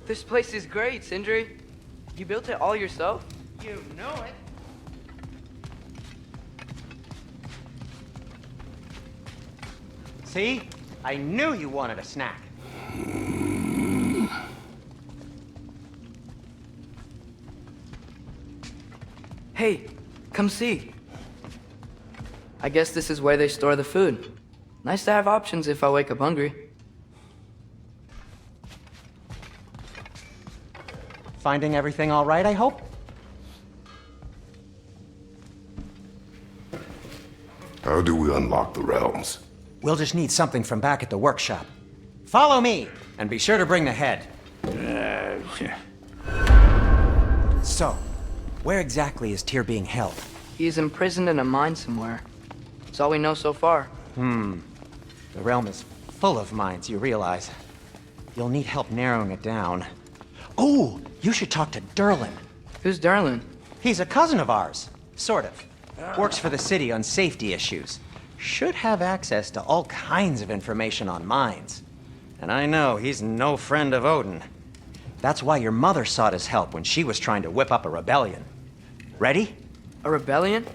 This place is great, Sindri. You built it all yourself? You know it. See? I knew you wanted a snack. Hey, come see. I guess this is where they store the food. Nice to have options if I wake up hungry. Finding everything all right, I hope? How do we unlock the realms? We'll just need something from back at the workshop. Follow me, and be sure to bring the head. So, where exactly is Tyr being held? He is imprisoned in a mine somewhere. That's all we know so far. The realm is full of mines, you realize. You'll need help narrowing it down. Oh, you should talk to Derlin. Who's Darlin? He's a cousin of ours, sort of. Works for the city on safety issues. Should have access to all kinds of information on mines. And I know he's no friend of Odin. That's why your mother sought his help when she was trying to whip up a rebellion. Ready? A rebellion?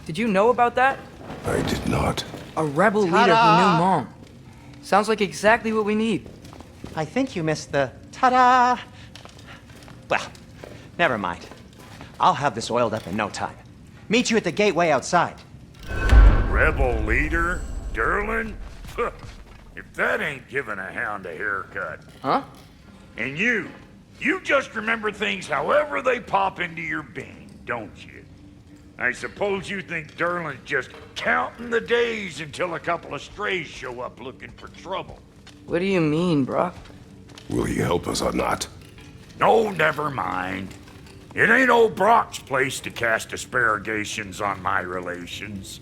Did you know about that? I did not. A rebel leader who knew Mom. Sounds like exactly what we need. I think you missed the ta-da. Well, never mind. I'll have this oiled up in no time. Meet you at the gateway outside. Rebel leader? Derlin? If that ain't giving a hound a haircut. Huh? And you just remember things however they pop into your bean, don't you? I suppose you think Derlin's just counting the days until a couple of strays show up looking for trouble. What do you mean, Brock? Will he help us or not? No, never mind. It ain't old Brock's place to cast asparagations on my relations.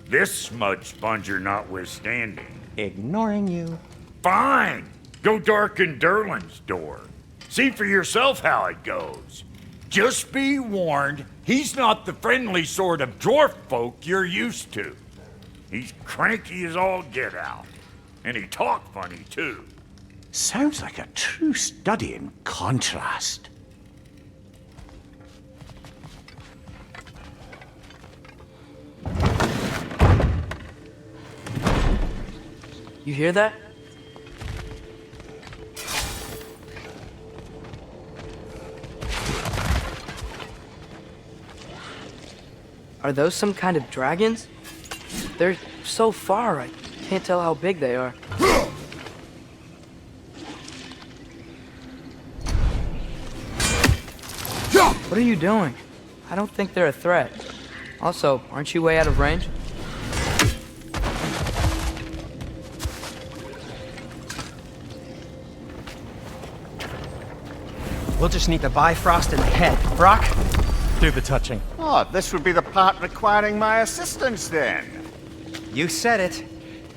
This smudge sponger notwithstanding. Ignoring you. Fine! Go darken Derlin's door. See for yourself how it goes. Just be warned, he's not the friendly sort of dwarf folk you're used to. He's cranky as all get out. And he talk funny, too. Sounds like a true study in contrast. You hear that? Are those some kind of dragons? They're so far, I can't tell how big they are. What are you doing? I don't think they're a threat. Also, aren't you way out of range? We'll just need the Bifrost in the head. Brock, do the touching. Oh, this would be the part requiring my assistance then. You said it.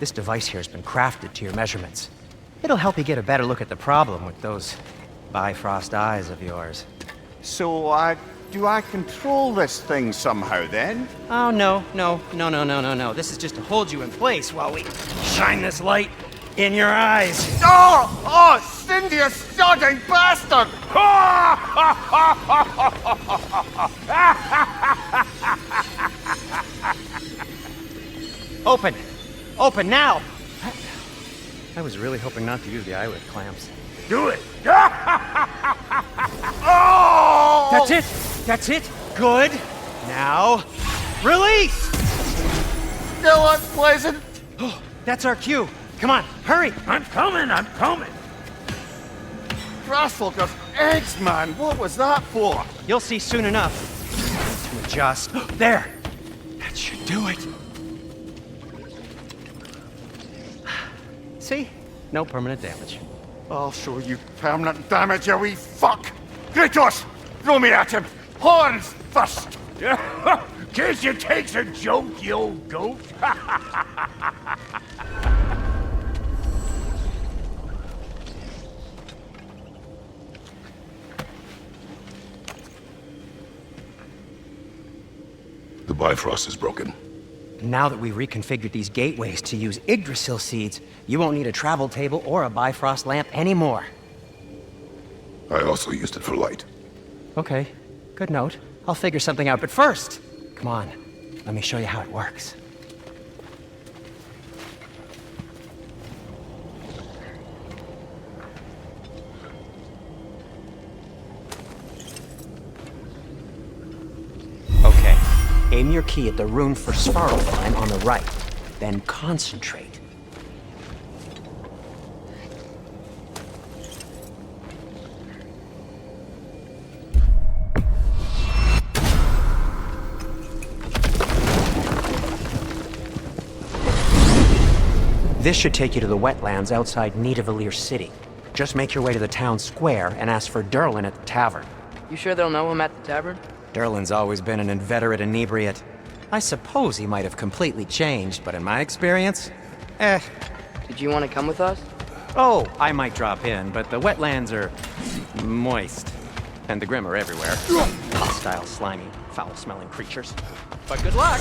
This device here has been crafted to your measurements. It'll help you get a better look at the problem with those Bifrost eyes of yours. So, do I control this thing somehow then? Oh, no. This is just to hold you in place while we shine this light in your eyes. Oh, Cindy, you sodding bastard! Open now! I was really hoping not to use the eyelid clamps. Do it! Oh! That's it! Good! Now, release! Still unpleasant. That's our cue. Come on, hurry! I'm coming! Grassfolkers, eggs, man. What was that for? You'll see soon enough. To adjust. There! That should do it. See? No permanent damage. I'll show you permanent damage, you wee fuck! Kratos! Throw me at him! Horns first! Guess you takes a joke, you old goat. The Bifrost is broken. Now that we reconfigured these gateways to use Yggdrasil seeds, you won't need a travel table or a Bifrost lamp anymore. I also used it for light. Okay, good note. I'll figure something out, but first, come on, let me show you how it works. Okay, aim your key at the rune for Svartalfheim on the right, then concentrate. This should take you to the wetlands outside Nidavellir City. Just make your way to the town square and ask for Derlin at the tavern. You sure they'll know him at the tavern? Derlin's always been an inveterate inebriate. I suppose he might have completely changed, but in my experience, Did you want to come with us? Oh, I might drop in, but the wetlands are moist. And the Grim are everywhere. Hostile, slimy, foul-smelling creatures. But good luck!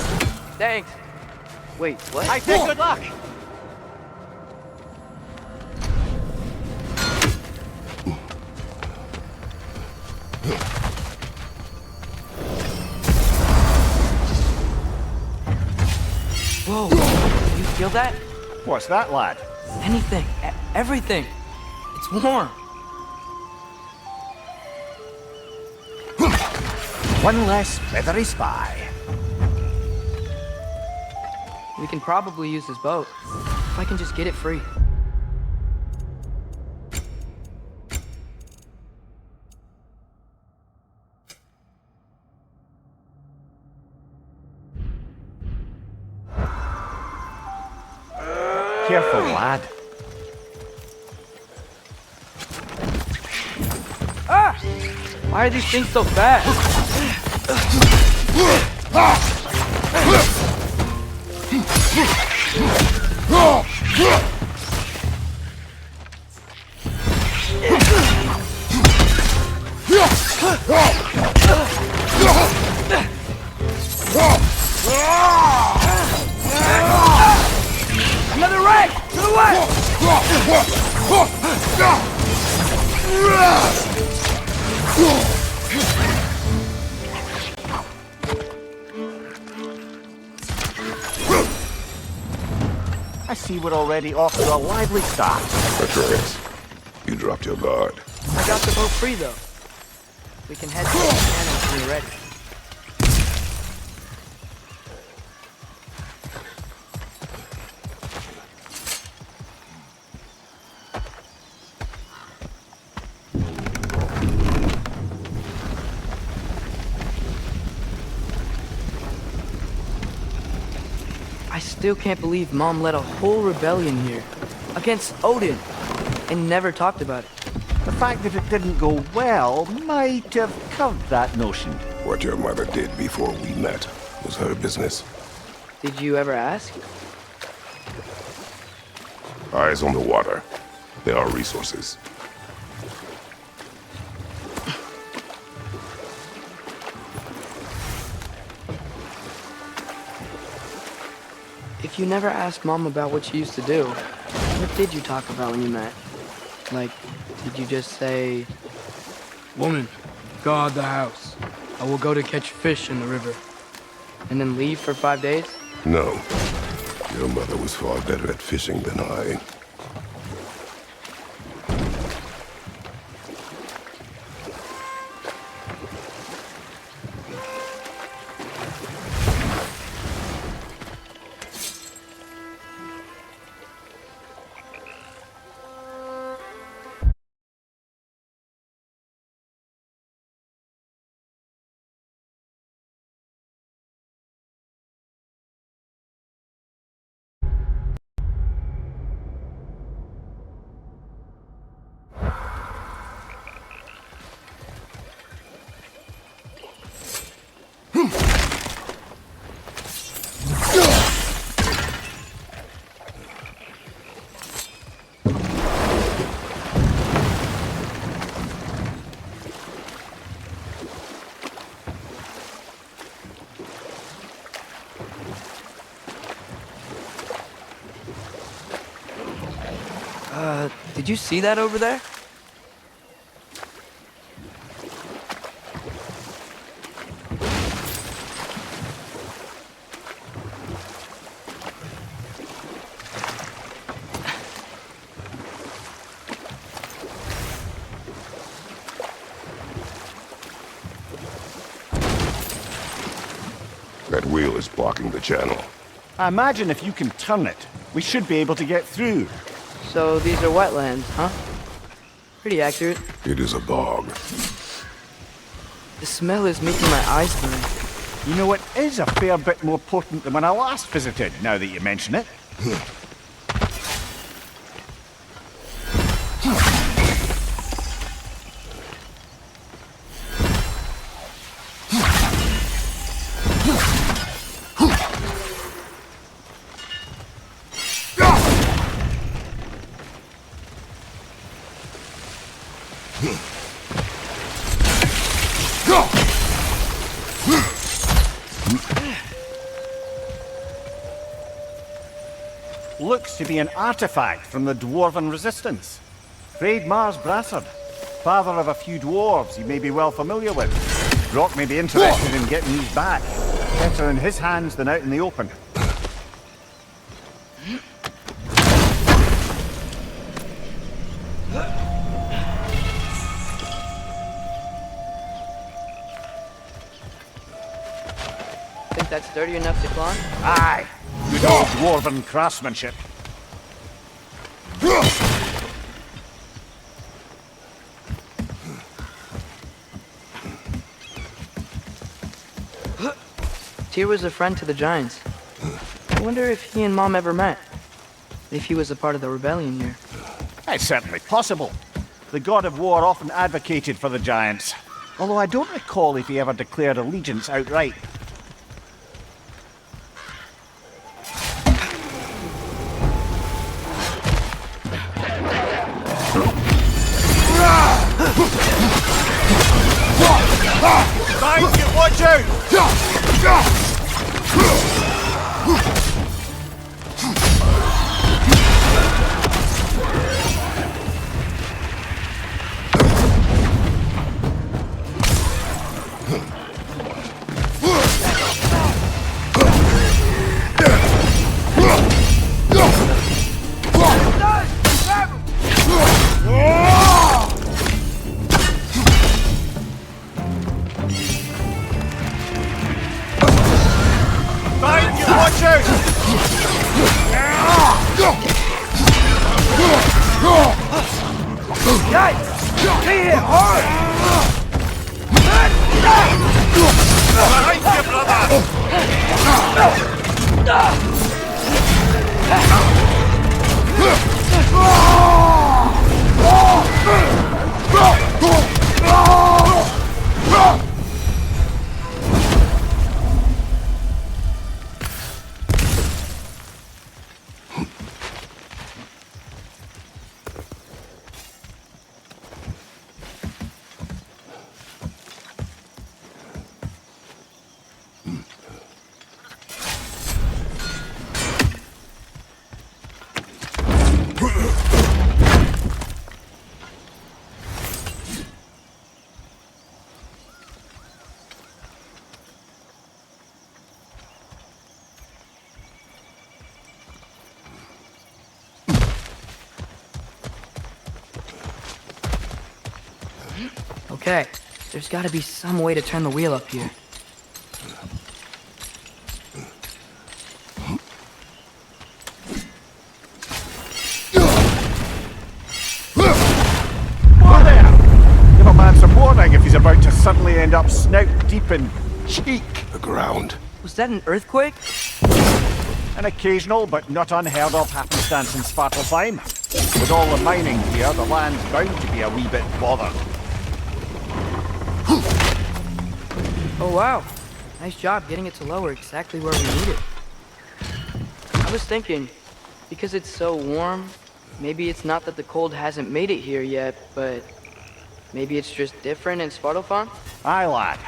Thanks. Wait, what? I say good luck! Whoa, you feel that? What's that, lad? Anything, everything. It's warm. One less feathery spy. We can probably use this boat. If I can just get it free. Careful, lad. Ah! Why are these things so fast? Another right! To the left! I see we're already off to a lively start. Atreus, you dropped your guard. I got the boat free though. We can head to the cannon when you're ready. I still can't believe Mom led a whole rebellion here against Odin and never talked about it. The fact that it didn't go well might have covered that notion. What your mother did before we met was her business. Did you ever ask? Eyes on the water. There are resources. If you never asked Mom about what she used to do, what did you talk about when you met? Like, did you just say, "Woman, guard the house. I will go to catch fish in the river," and then leave for 5 days? No. Your mother was far better at fishing than I. Did you see that over there? wheel is blocking the channel. I imagine if you can turn it, we should be able to get through. So these are wetlands, huh? Pretty accurate. It is a bog. The smell is making my eyes burn. You know, it is a fair bit more potent than when I last visited, now that you mention it. Looks to be an artifact from the Dwarven Resistance. Mars Brassard, father of a few dwarves you may be well familiar with. Brock may be interested in getting these back. Better in his hands than out in the open. Think that's sturdy enough to climb? Aye, good old Dwarven craftsmanship. Tyr was a friend to the Giants. I wonder if he and Mom ever met. If he was a part of the rebellion here. It's certainly possible. The god of war often advocated for the Giants. Although I don't recall if he ever declared allegiance outright. Thank you, watch out! Okay, there's gotta be some way to turn the wheel up here. Whoa there! Give a man some warning if he's about to suddenly end up snout deep in cheek. The ground. Was that an earthquake? An occasional but not unheard of happenstance in Svartalfheim. With all the mining here, the land's bound to be a wee bit bothered. Oh wow, nice job getting it to lower exactly where we need it. I was thinking, because it's so warm, maybe it's not that the cold hasn't made it here yet, but maybe it's just different in Svartalfheim? Aye lad,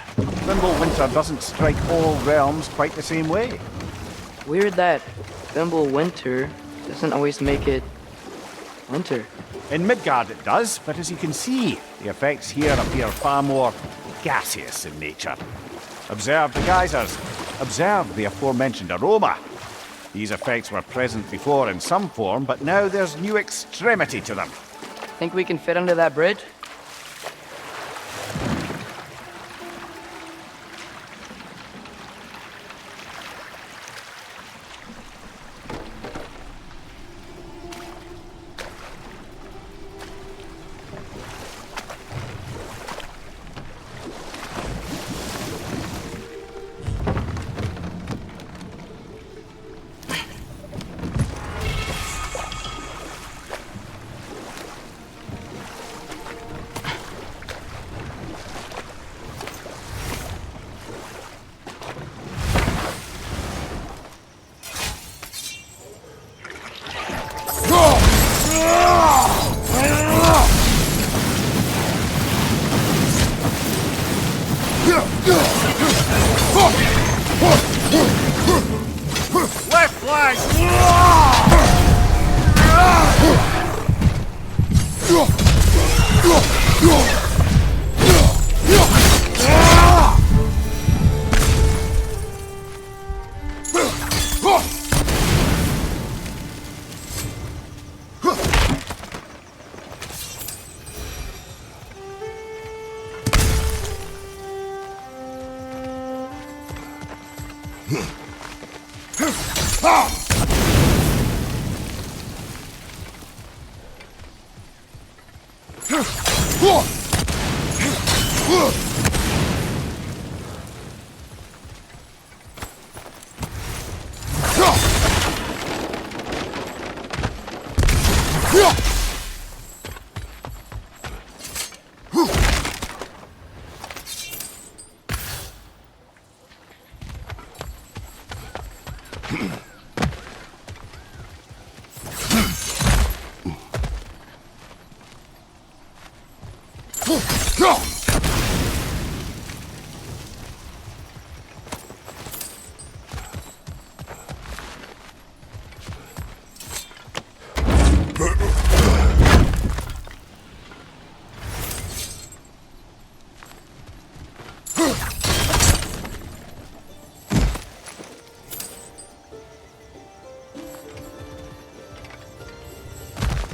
Thimble winter doesn't strike all realms quite the same way. Weird that Thimble winter doesn't always make it winter. In Midgard it does, but as you can see, the effects here appear far more gaseous in nature. Observe the geysers. Observe the aforementioned aroma. These effects were present before in some form, but now there's new extremity to them. Think we can fit under that bridge? Left flank!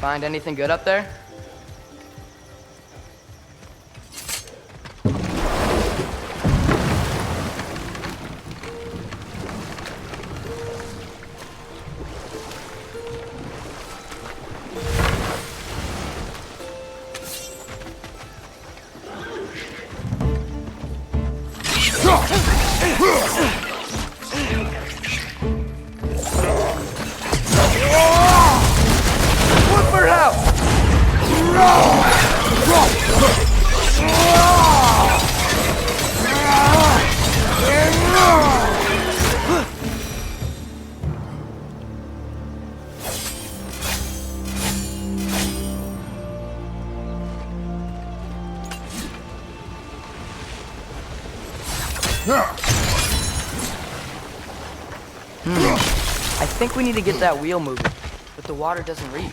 Find anything good up there? I think we need to get that wheel moving, but the water doesn't reach.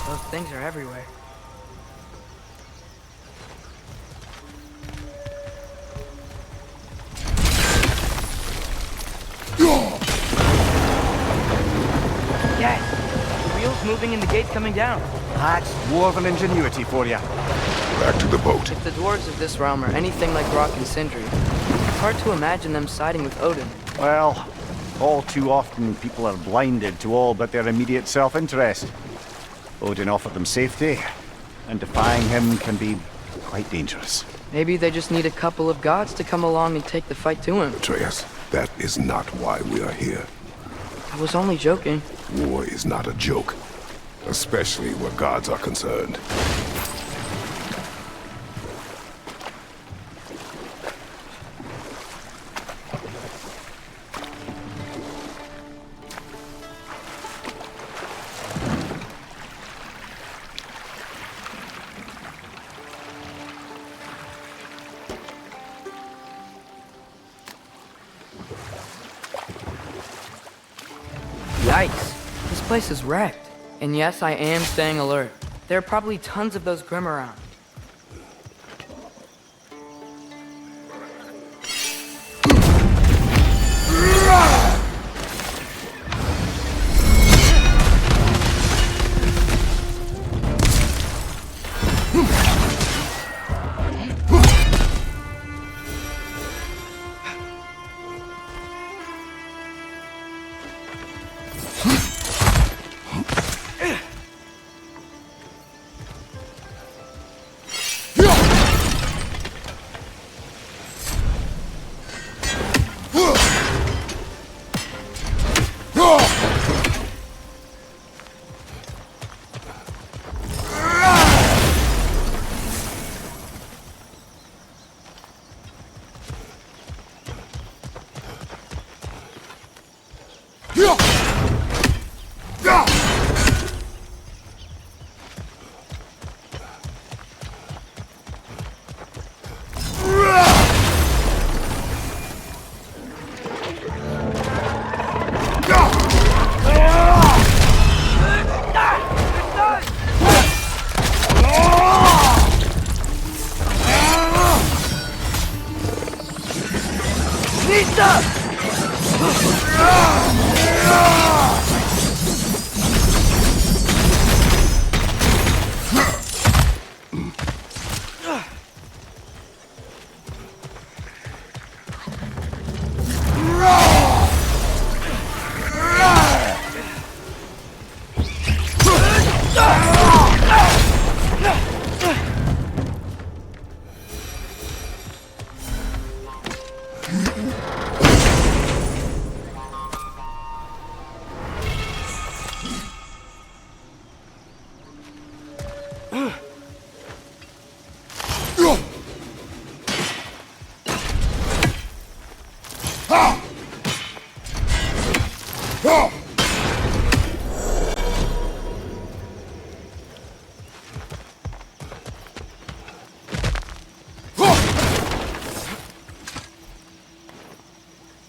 Those things are everywhere. Yeah, the wheel's moving and the gate's coming down. That's dwarven ingenuity for you. Back to the boat. If the dwarves of this realm are anything like Rock and Sindri, it's hard to imagine them siding with Odin. Well, all too often people are blinded to all but their immediate self-interest. Odin offered them safety, and defying him can be quite dangerous. Maybe they just need a couple of gods to come along and take the fight to him. Atreus, that is not why we are here. I was only joking. War is not a joke, especially where gods are concerned. Yikes. This place is wrecked. And yes, I am staying alert. There are probably tons of those Grim around.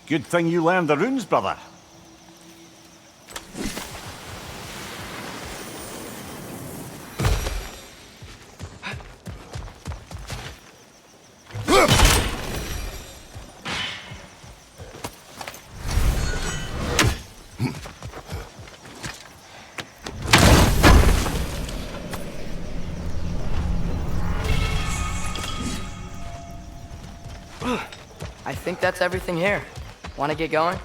Good thing you learned the runes, brother. I think that's everything here. Want to get going?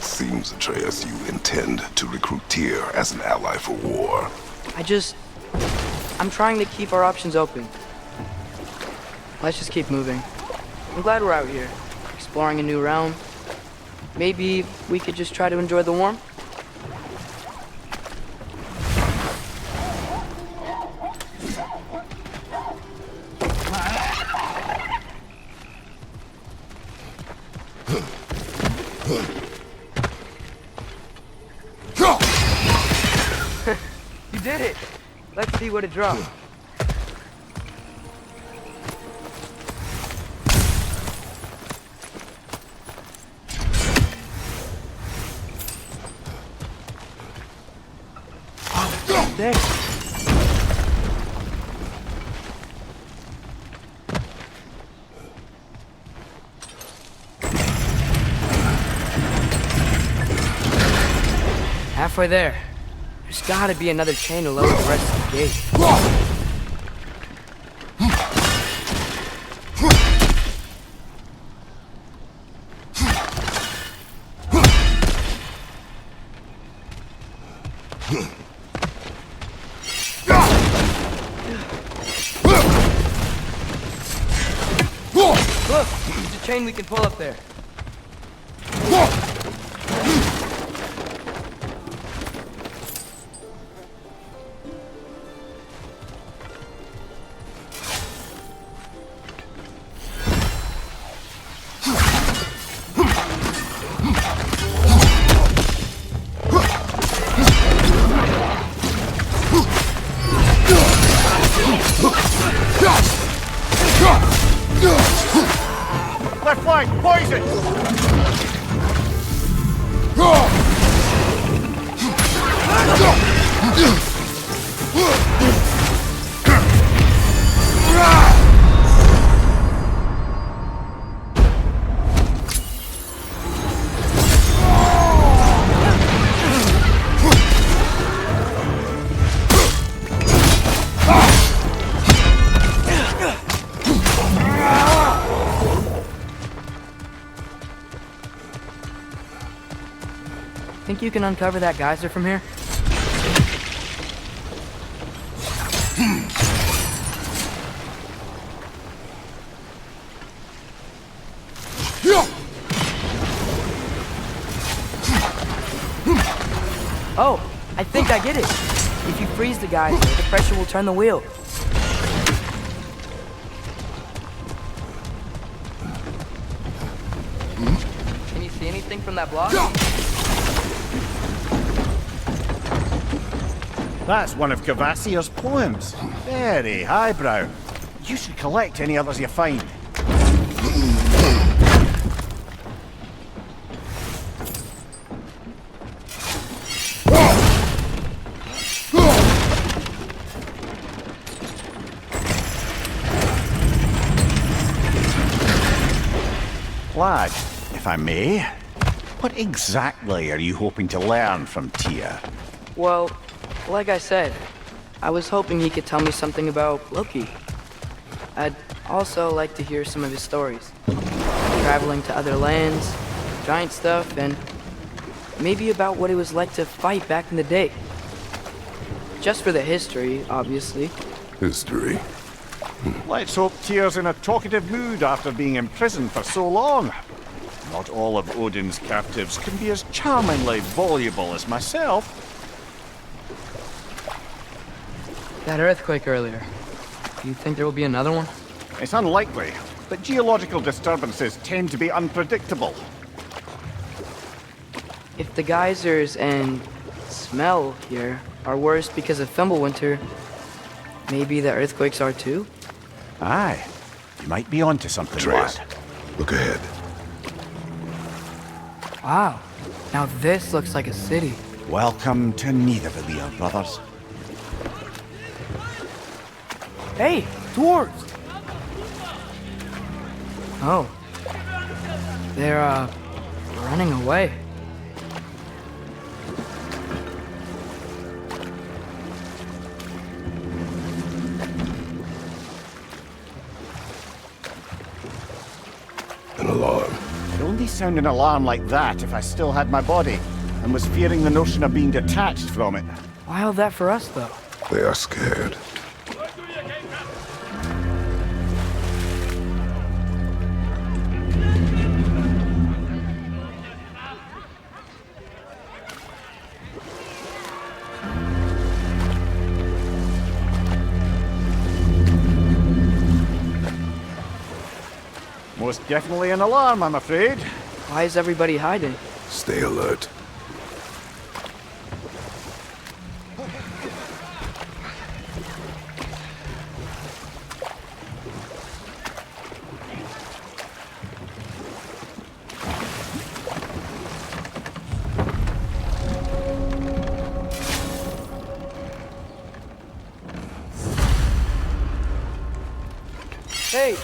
Seems, Atreus, you intend to recruit Tyr as an ally for war. I'm trying to keep our options open. Let's just keep moving. I'm glad we're out here, exploring a new realm. Maybe we could just try to enjoy the warmth? You did it! Let's see what it drops. There. Halfway there. There's gotta be another chain to lower the rest of the gate. Look! There's a chain we can pull up there. Left flank, poison! Think you can uncover that geyser from here? Oh, I think I get it. If you freeze the geyser, the pressure will turn the wheel. Can you see anything from that block? That's one of Cavassier's poems. Very highbrow. You should collect any others you find. Lad, if I may, what exactly are you hoping to learn from Tyr? Well, like I said, I was hoping he could tell me something about Loki. I'd also like to hear some of his stories. Traveling to other lands, giant stuff, and maybe about what it was like to fight back in the day. Just for the history, obviously. History. Let's hope Tyr's in a talkative mood after being imprisoned for so long. Not all of Odin's captives can be as charmingly voluble as myself. That earthquake earlier. Do you think there will be another one? It's unlikely, but geological disturbances tend to be unpredictable. If the geysers and smell here are worse because of Fimbulwinter, maybe the earthquakes are too? Aye, you might be onto something, Atreus, lad. look ahead. Wow, now this looks like a city. Welcome to Nidavellir, brothers. Hey, dwarves! Oh. They're, running away. An alarm. I'd only sound an alarm like that if I still had my body, and was fearing the notion of being detached from it. Why all that for us, though? They are scared. Most definitely an alarm, I'm afraid. Why is everybody hiding? Stay alert. Hey,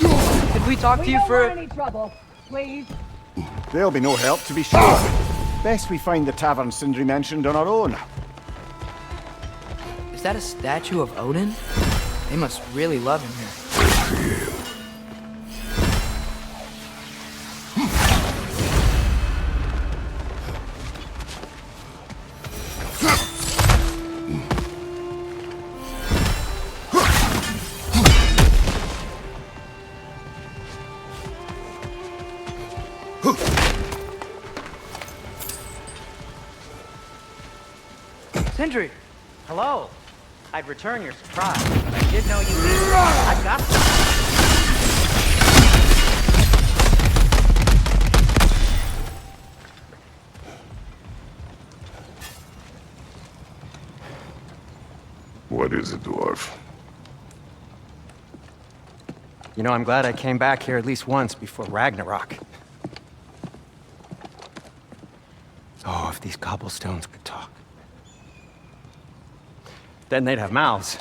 could we talk to you for... any trouble, please. There'll be no help, to be sure. Best we find the tavern Sindri mentioned on our own. Is that a statue of Odin? They must really love him here. Sindri! Hello. I'd return your surprise, but I did know you needed. I got them. What is it, dwarf? You know, I'm glad I came back here at least once before Ragnarok. Oh, if these cobblestones could talk. Then they'd have mouths.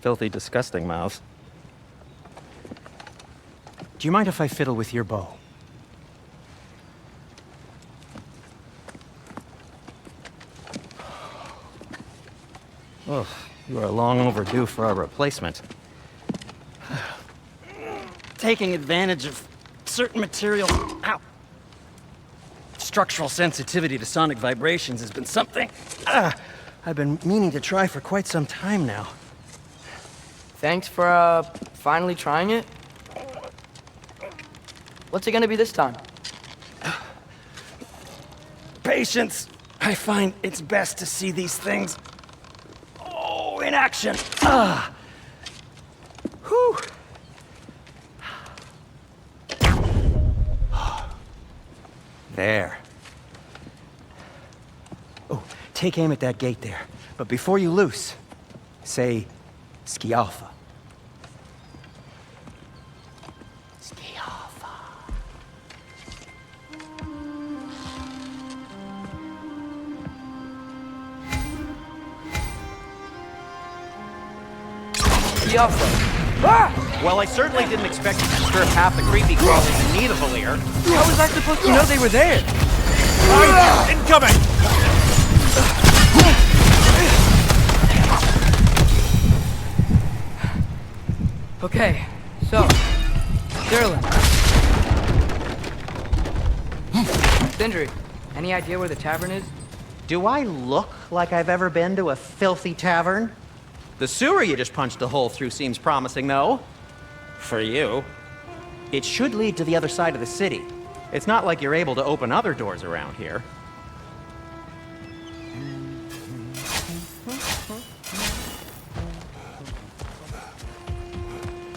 Filthy, disgusting mouths. Do you mind if I fiddle with your bow? Oh, you are long overdue for a replacement. Taking advantage of certain material. Ow! Structural sensitivity to sonic vibrations has been something I've been meaning to try for quite some time now. Thanks for, finally trying it. What's it gonna be this time? Patience. I find it's best to see these things, in action. Ah. Whew. There. Oh, take aim at that gate there. But before you loose, say, Ski Alpha. Ski Alpha. Ski Alpha. Well, I certainly didn't expect you to disturb half the creepy crawlies in need of a lair. How was I supposed to know they were there? Incoming! Okay, so, Sterling. Sindri, any idea where the tavern is? Do I look like I've ever been to a filthy tavern? The sewer you just punched a hole through seems promising, though. For you. It should lead to the other side of the city. It's not like you're able to open other doors around here.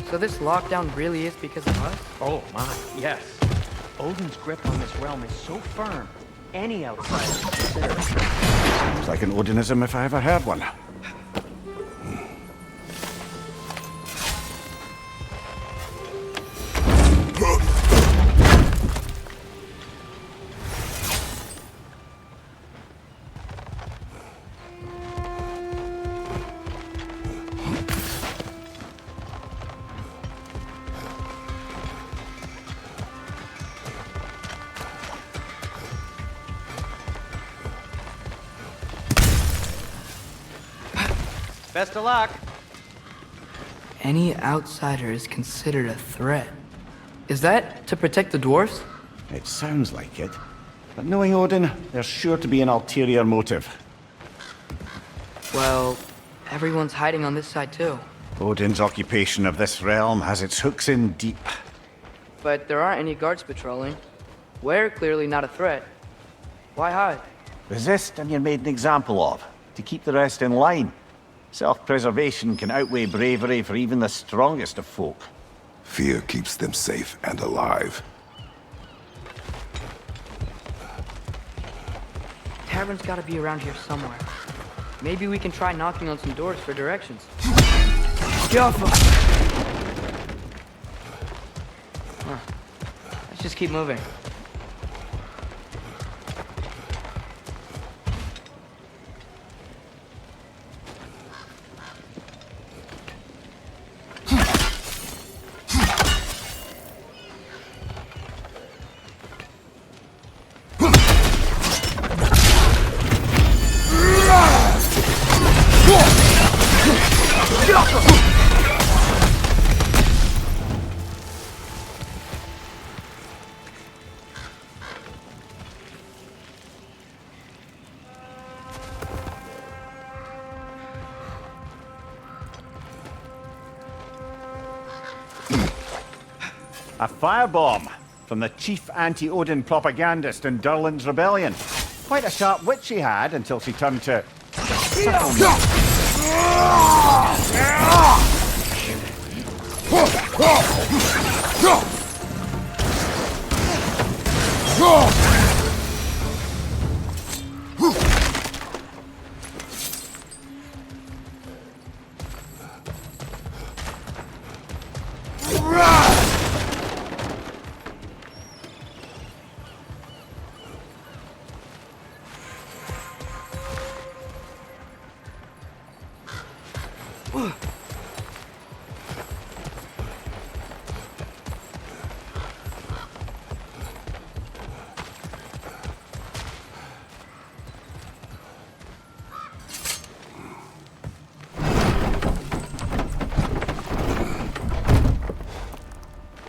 So this lockdown really is because of us? Oh my, yes. Odin's grip on this realm is so firm, any outsider is considered. It's like an Odinism if I ever heard one. Best of luck. Any outsider is considered a threat. Is that to protect the dwarfs? It sounds like it. But knowing Odin, there's sure to be an ulterior motive. Well, everyone's hiding on this side too. Odin's occupation of this realm has its hooks in deep. But there aren't any guards patrolling. We're clearly not a threat. Why hide? Resist and you're made an example of, to keep the rest in line. Self-preservation can outweigh bravery for even the strongest of folk. Fear keeps them safe and alive. Tavern's gotta be around here somewhere. Maybe we can try knocking on some doors for directions. Get off! Let's just keep moving. A firebomb from the chief anti-Odin propagandist in Durlin's rebellion. Quite a sharp wit she had until she turned to...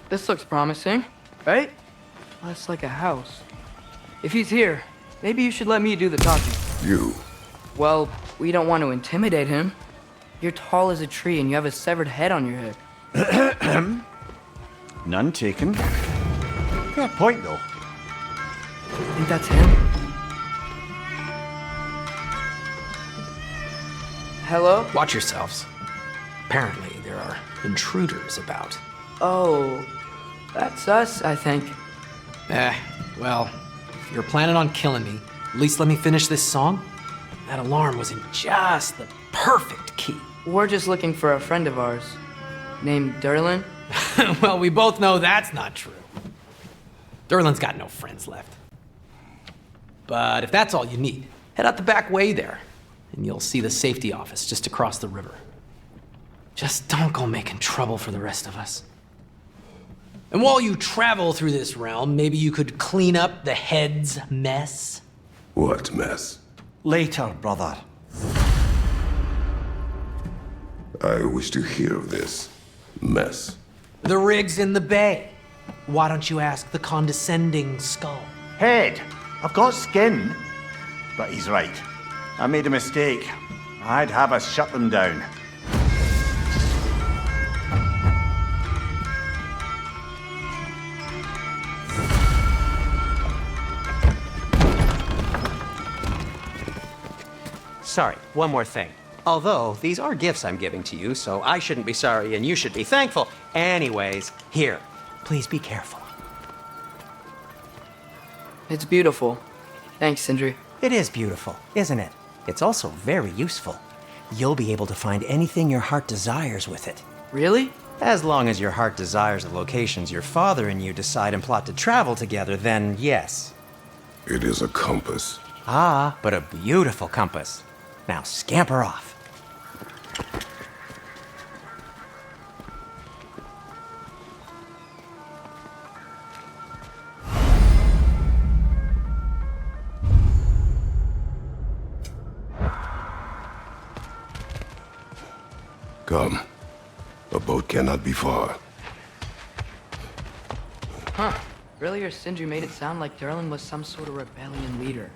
This looks promising, right? Well, it's like a house. If he's here, maybe you should let me do the talking. You. Well, We don't want to intimidate him. You're tall as a tree and you have a severed head on your head. None taken. Fair point, though. Think that's him? Hello? Watch yourselves. Apparently, there are intruders about. Oh, that's us, I think. Well, if you're planning on killing me, at least let me finish this song. That alarm was in just the perfect key. We're just looking for a friend of ours, named Derlin. Well, we both know that's not true. Derlin's got no friends left. But if that's all you need, head out the back way there, and you'll see the safety office just across the river. Just don't go making trouble for the rest of us. And while you travel through this realm, maybe you could clean up the head's mess? What mess? Later, brother. I wish to hear of this mess. The rig's in the bay. Why don't you ask the condescending skull? Head, I've got skin. But he's right. I made a mistake. I'd have us shut them down. Sorry, one more thing. Although, these are gifts I'm giving to you, so I shouldn't be sorry and you should be thankful. Anyways, here, please be careful. It's beautiful. Thanks, Sindri. It is beautiful, isn't it? It's also very useful. You'll be able to find anything your heart desires with it. Really? As long as your heart desires the locations your father and you decide and plot to travel together, then yes. It is a compass. Ah, but a beautiful compass. Now scamper off. Come. A boat cannot be far. Huh. Earlier, Sindri made it sound like Derlin was some sort of rebellion leader.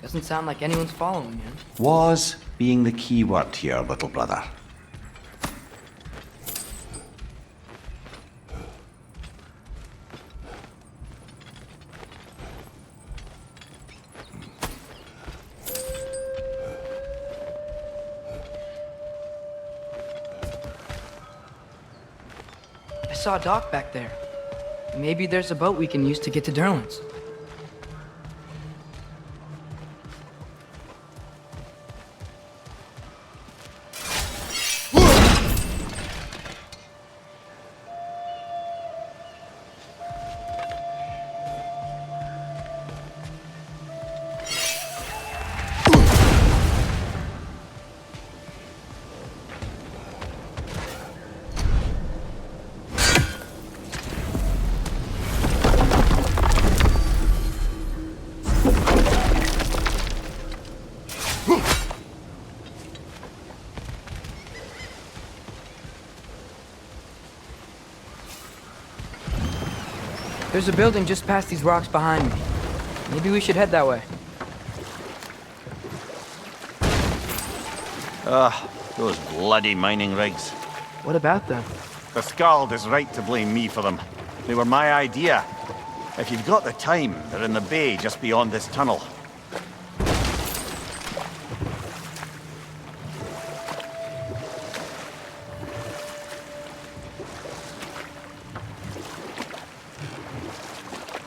Doesn't sound like anyone's following him. Was being the key word here, little brother. I saw a dock back there. Maybe there's a boat we can use to get to Derlin's. There's a building just past these rocks behind me. Maybe we should head that way. Those bloody mining rigs. What about them? The Skald is right to blame me for them. They were my idea. If you've got the time, they're in the bay just beyond this tunnel.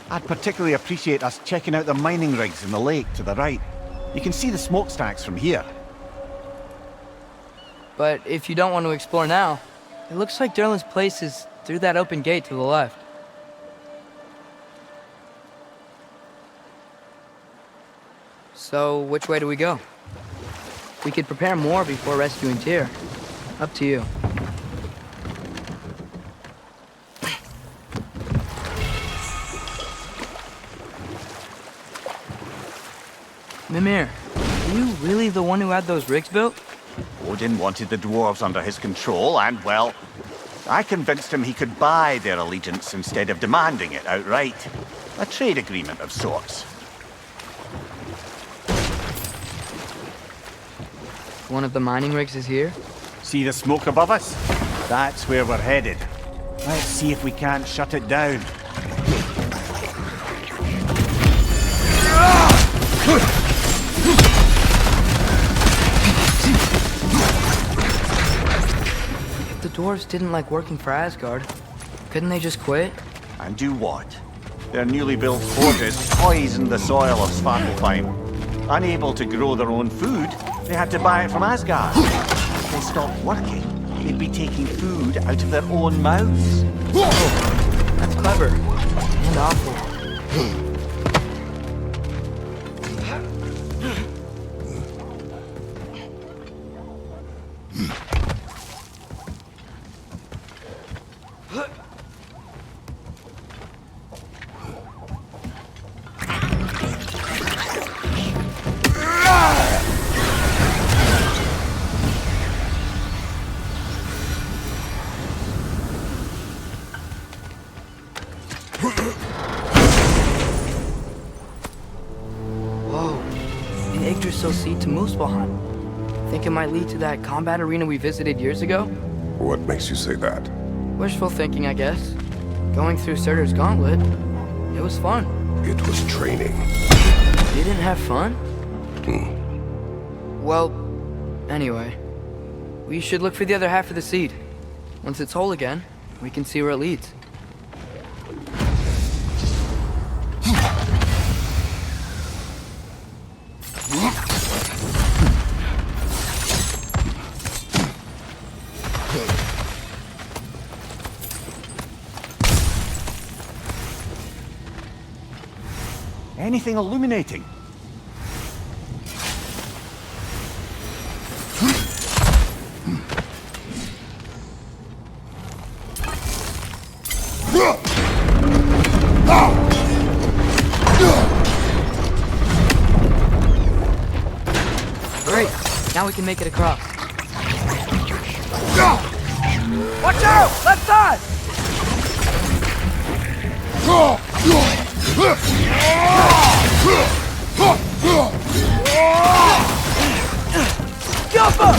I'd particularly appreciate us checking out the mining rigs in the lake to the right. You can see the smokestacks from here. But if you don't want to explore now, it looks like Derlin's place is through that open gate to the left. So, which way do we go? We could prepare more before rescuing Tyr. Up to you. Mimir, are you really the one who had those rigs built? Odin wanted the dwarves under his control, and, well, I convinced him he could buy their allegiance instead of demanding it outright. A trade agreement of sorts. One of the mining rigs is here? See the smoke above us? That's where we're headed. Let's see if we can't shut it down. If the dwarves didn't like working for Asgard, couldn't they just quit? And do what? Their newly built forges poisoned the soil of Svartalfheim. Unable to grow their own food, they had to buy it from Asgard. If they stopped working, they'd be taking food out of their own mouths. That's clever. And awful. Whoa, the Yggdrasil seed to Muspelheim. Think it might lead to that combat arena we visited years ago? What makes you say that? Wishful thinking, I guess. Going through Surtur's gauntlet, it was fun. It was training. You didn't have fun? Well, anyway, we should look for the other half of the seed. Once it's whole again, we can see where it leads. Anything illuminating? Great, now we can make it across. Watch out! Left side! Jump up!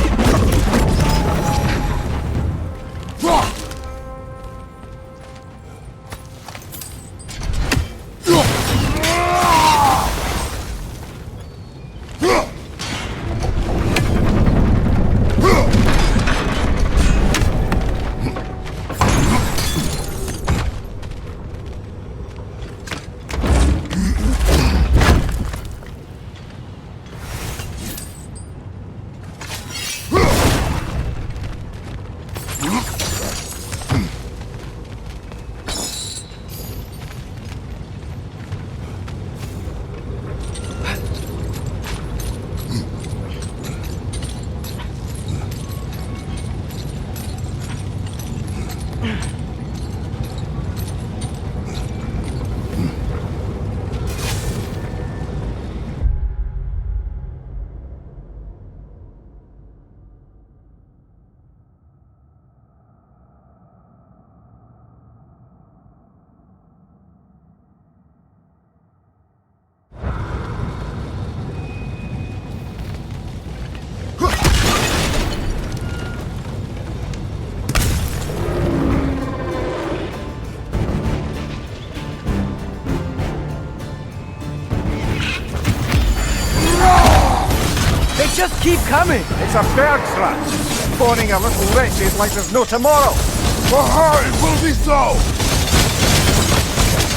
Just keep coming! It's a bird trap! Spawning a little wretches like there's no tomorrow! Aha, it will be so!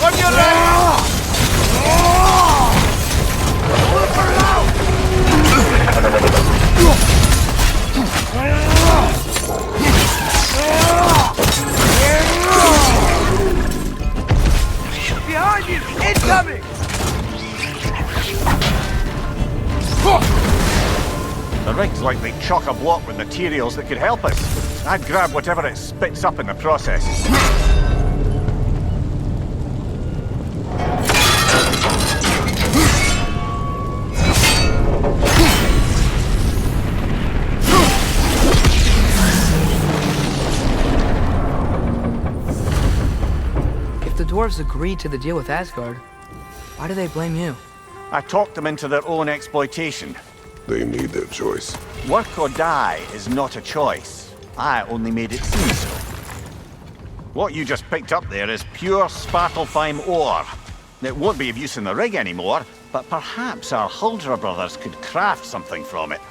On your left! Look around! Behind you! Incoming! The rig's like they chock-a-block with materials that could help us. I'd grab whatever it spits up in the process. If the dwarves agreed to the deal with Asgard, why do they blame you? I talked them into their own exploitation. They made their choice. Work or die is not a choice. I only made it seem so. What you just picked up there is pure Svartalfheim ore. It won't be of use in the rig anymore, but perhaps our Huldra brothers could craft something from it.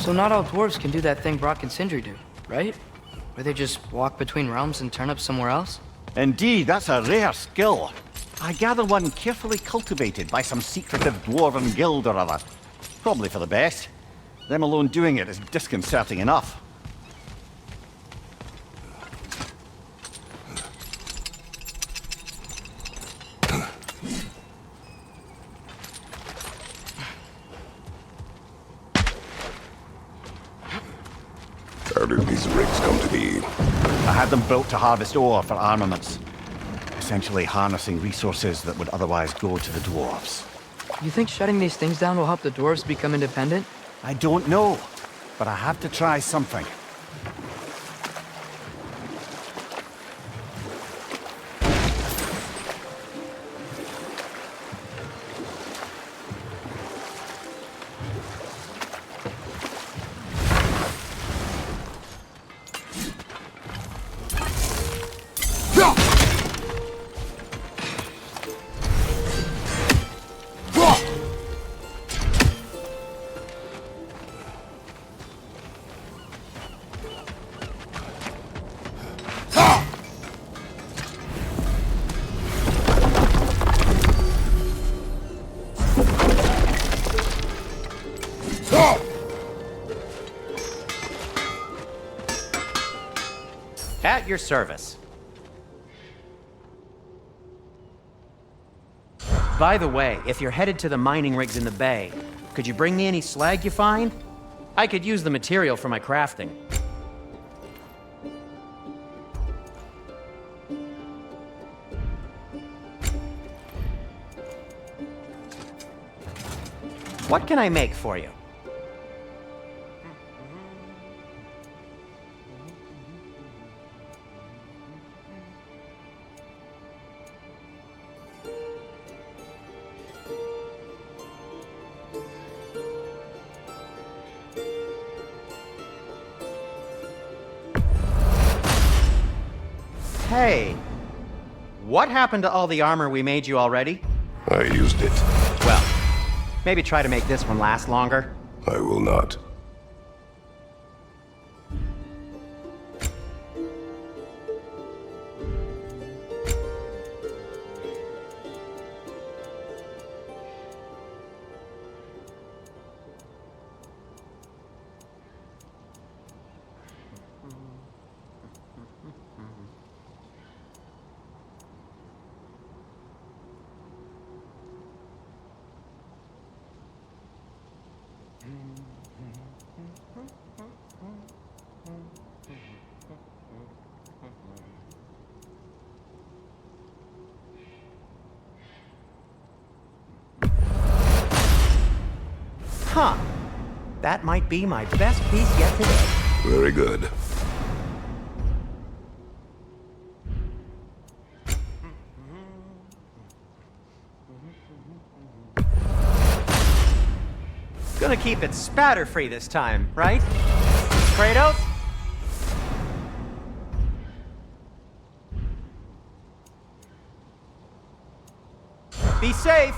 So not all dwarves can do that thing Brock and Sindri do, right? Where they just walk between realms and turn up somewhere else? Indeed, that's a rare skill. I gather one carefully cultivated by some secretive dwarven guild or other. Probably for the best. Them alone doing it is disconcerting enough. How did these rigs come to be? I had them built to harvest ore for armaments. Essentially harnessing resources that would otherwise go to the dwarves. You think shutting these things down will help the dwarves become independent? I don't know, but I have to try something. At your service. By the way, if you're headed to the mining rigs in the bay, could you bring me any slag you find? I could use the material for my crafting. What can I make for you? Hey, what happened to all the armor we made you already? I used it. Well, maybe try to make this one last longer. I will not. Huh. That might be my best piece yet today. Very good. Gonna keep it spatter-free this time, right? Kratos? Be safe!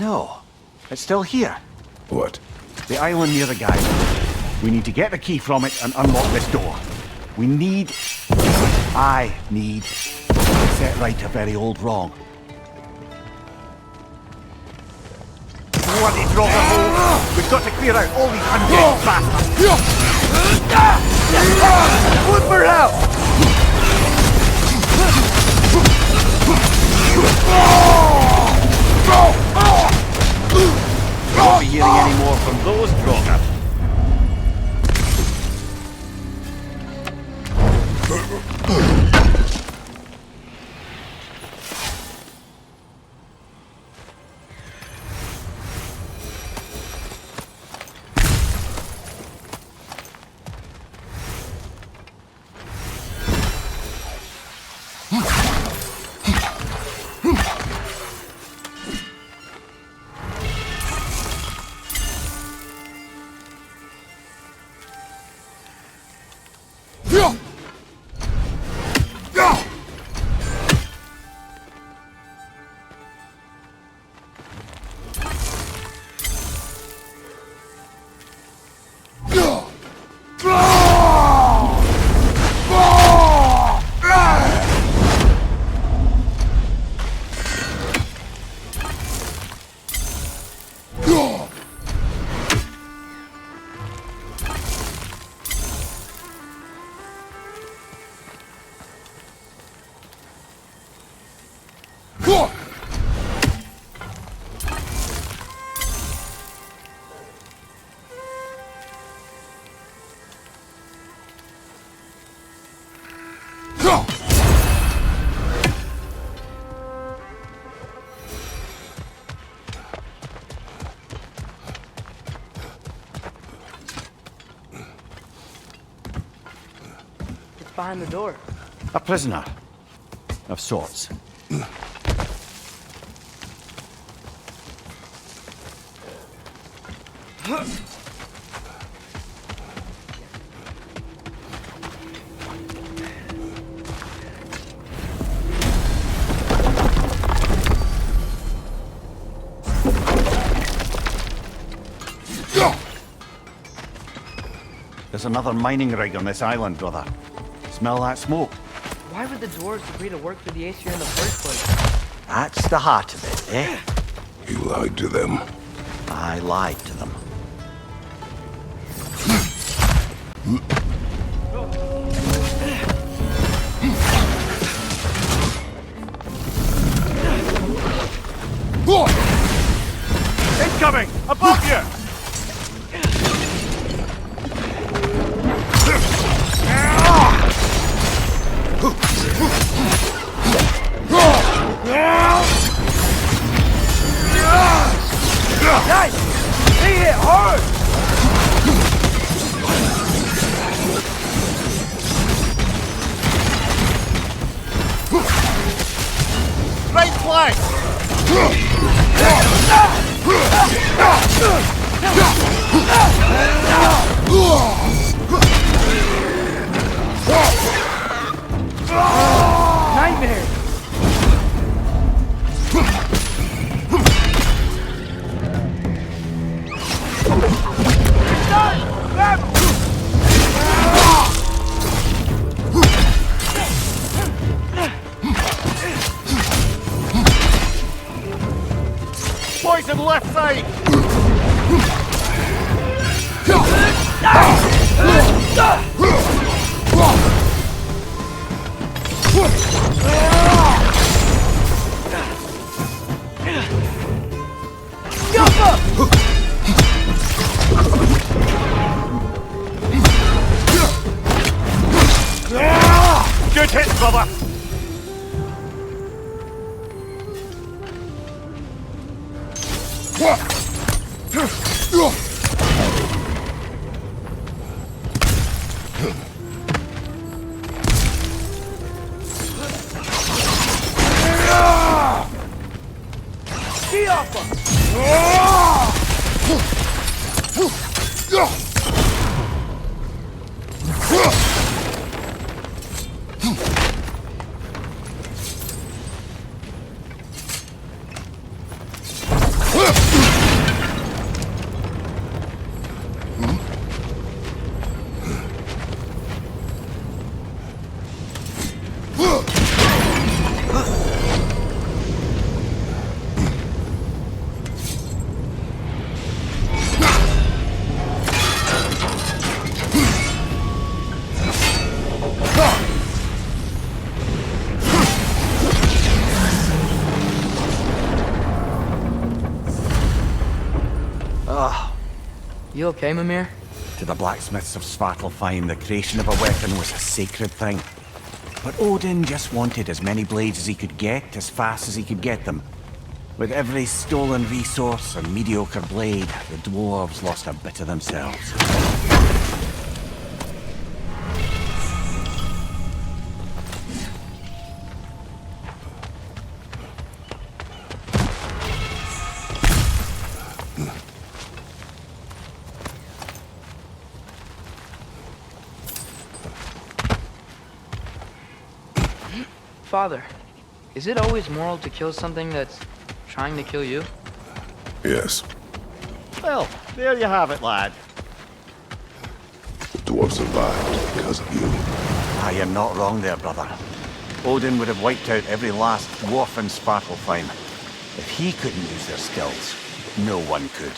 No, it's still here. What? The island near the geyser. We need to get the key from it and unlock this door. We need I need to set right a very old wrong. Bloody Draugr hole! We've got to clear out all these undead bastards! Flip her out! Won't be hearing any more from those Draugr. Behind the door. A prisoner. Of sorts. There's another mining rig on this island, brother. Smell that smoke? Why would the dwarves agree to work for the Aesir in the first place? That's the heart of it, eh? You lied to them. I lied to them. Incoming! Above you! Nice! They hit hard! Right flank! Nightmare! Poison left side! Good hit, brother! You okay, Mimir? To the blacksmiths of Svartalfheim, the creation of a weapon was a sacred thing. But Odin just wanted as many blades as he could get, as fast as he could get them. With every stolen resource and mediocre blade, the dwarves lost a bit of themselves. Father, is it always moral to kill something that's trying to kill you? Yes. Well, there you have it, lad. The dwarf survived because of you. I am not wrong there, brother. Odin would have wiped out every last dwarf in Svartalfheim. If he couldn't use their skills, no one could.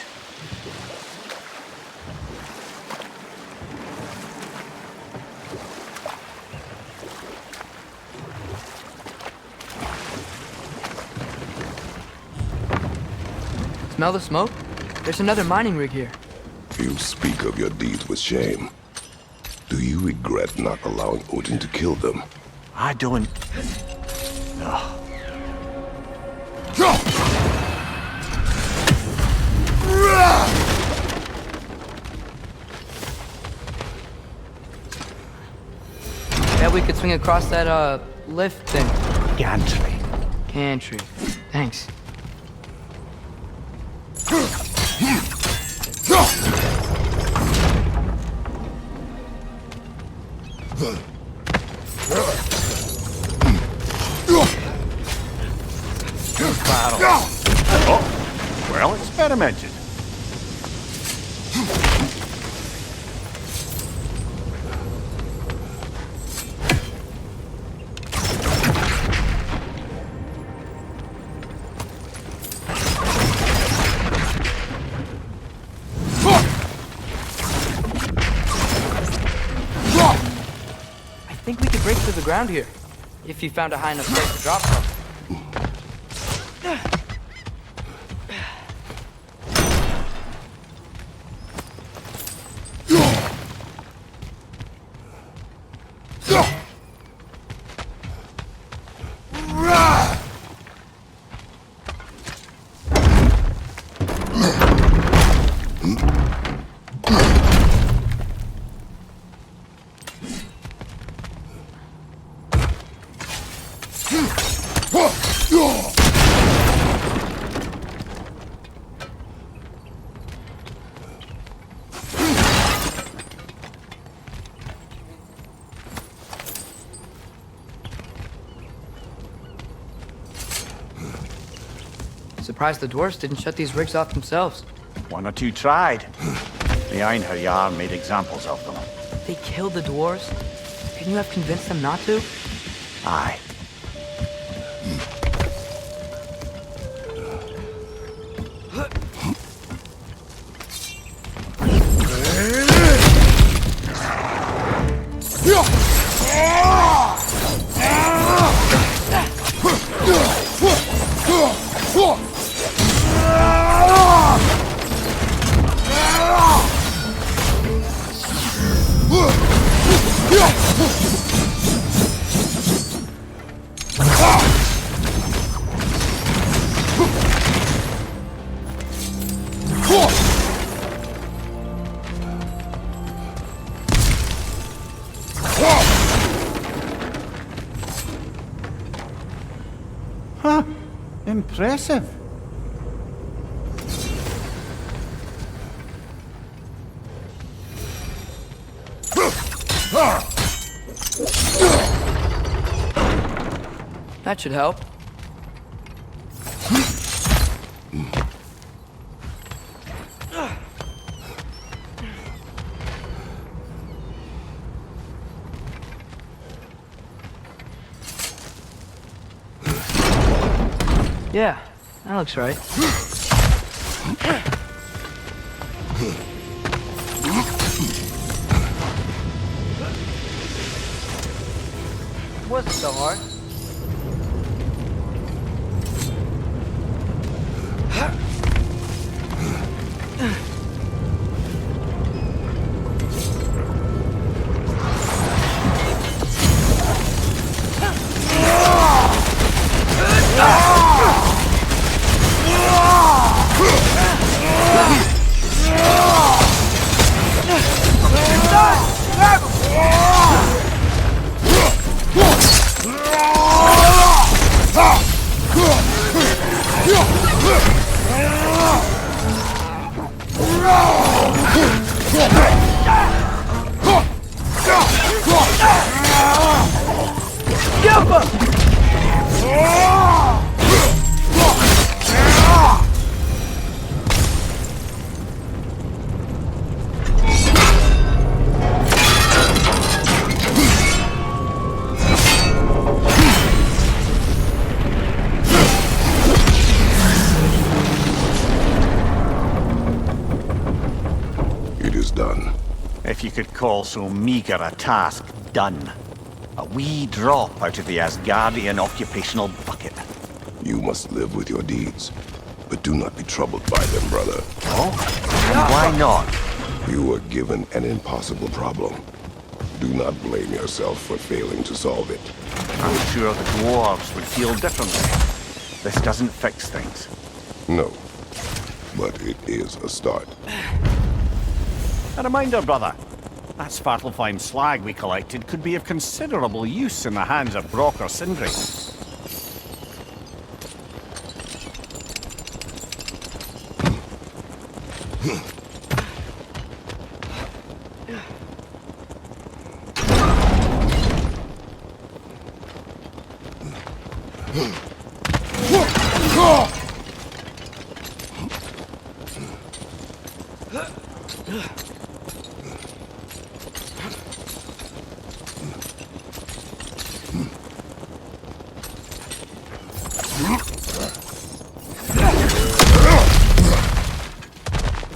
Smell the smoke? There's another mining rig here. You speak of your deeds with shame. Do you regret not allowing Odin to kill them? I don't... No. Bet we could swing across that, lift thing. Gantry. Gantry. Thanks. Oh, well experimented. I think we could break through the ground here, if you found a high enough place to drop from. Surprised the dwarves didn't shut these rigs off themselves. One or two tried. The Einherjar made examples of them. They killed the dwarves? Couldn't you have convinced them not to? Aye. Huh. Impressive. That should help. Yeah, that looks right. Wasn't so hard. It is done. If you could call so meager a task done. A wee drop out of the Asgardian occupational bucket. You must live with your deeds, but do not be troubled by them, brother. Oh? And why not? You were given an impossible problem. Do not blame yourself for failing to solve it. I'm sure the dwarves would feel differently. This doesn't fix things. No, but it is a start. A reminder, brother. That Svartalfheim slag we collected could be of considerable use in the hands of Brock or Sindri.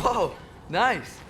Whoa, nice.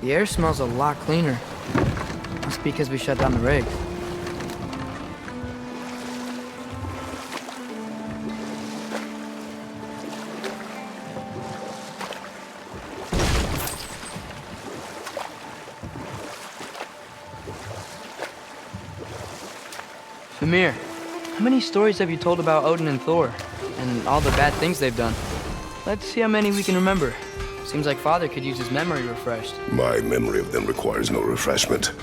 The air smells a lot cleaner. Must be because we shut down the rig. Mimir, how many stories have you told about Odin and Thor? And all the bad things they've done? Let's see how many we can remember. Seems like Father could use his memory refreshed. My memory of them requires no refreshment.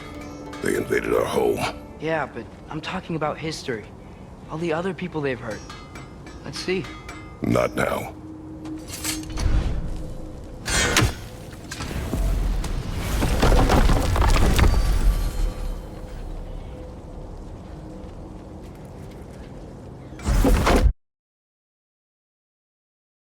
They invaded our home. Yeah, but I'm talking about history. All the other people they've hurt. Let's see. Not now.